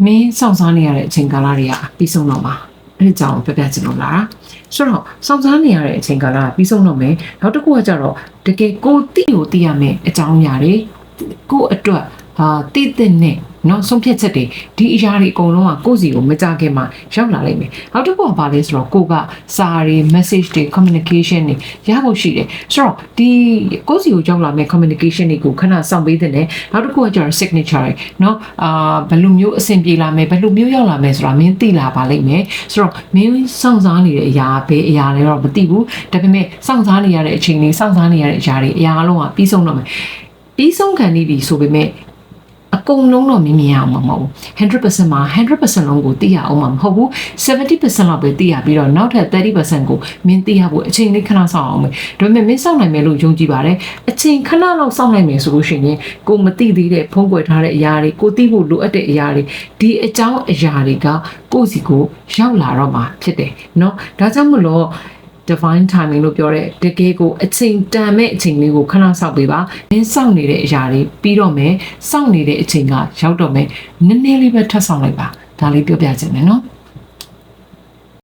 မင်းစောင့်စားနေရတဲ့အချိန်ကာလတွေကပြီးဆုံးတော့မှာအဲ့ဒီကြောင့်ပြပြချင်လို့လားဆိုတော့စောင့်စားနေရတဲ့အချိန်ကာလကပြီးဆုံးတော့မယ်နောက်တစ်ခုကကြတော့တကယ်ကိုသိရမယ်အကြောင်းအရာတွေကိုအတွက်တည်တဲ့နဲ့နော်ဆုံးဖြတ်ချက်တွေဒီအရာတွေအကုန်လုံးကကိုယ့်စီကိုမကြခင်မှာရောက်လာလိမ့်မယ်နောက်တစ်ခုကဘာလဲဆိုတော့ကိုကစာတွေ message တွေ communication တွေရဖို့ရှိတယ်ဆိုတော့ဒီကိုယ့်စီကိုရောက်လာမယ့် communication တွေကိုခဏစောင့်ပေးတဲ့နဲ့နောက်တစ်ခုကကျတော့ signature တွေနော်ဘယ်လိုမျိုးအဆင်ပြေလာမယ်ဘယ်လိုမျိုးရောက်လာမယ်ဆိုတာမင်းသိလာပါလိမ့်မယ်ဆိုတော့မင်းစောင့်စားနေတဲ့အရာဘယ်အရာလဲတော့မသိဘူးဒါပေမဲ့စောင့်စားနေရတဲ့အချိန်လေးစောင့်စားနေရတဲ့အရာတွေအရာအလုံးကပြီးဆုံးတော့မယ်ပြီးဆုံးခံနေပြီဆိုပေမဲ့အကုန်လုံးတော့မမြင်ရမှာမဟုတ်ဘူး 100% မှာ 100% လုံးကိုသိရအောင်မှာမဟုတ်ဘူး 70% လောက်ပဲသိရပြီးတော့နောက်ထပ် 30% ကိုမင်းသိရဖို့အချိန်လေးခဏစောင့်အောင်မယ်ဒါပေမဲ့မင်းစောင့်နိုင်မယ်လို့ယုံကြည်ပါတယ်အချိန်ခဏလောက်စောင့်နိုင်မယ်ဆိုလို့ရှိရင်ကိုမသိသေးတဲ့ဖုံးကွယ်ထားတဲ့အရာတွေကိုသိဖို့လိုအပ်တဲ့အရာတွေဒီအကြောင်းအရာတွေကကိုယ့်စီကိုရောက်လာတော့မှာဖြစ်တယ်เนาะဒါကြောင့်မလို့divine timing လို့ပြောတဲ့တကယ်ကိုအချိန်တန်မဲ့အချိန်လေးကိုခဏစောင့်ပေးပါမင်းစောင့်နေတဲ့အရာတွေပြီးတော့မယ်စောင့်နေတဲ့အချိန်ကရောက်တော့မယ်နည်းနည်းလေးပဲထပ်ဆောင်လိုက်ပါဒါလေးပြောပြချင်တယ်နော်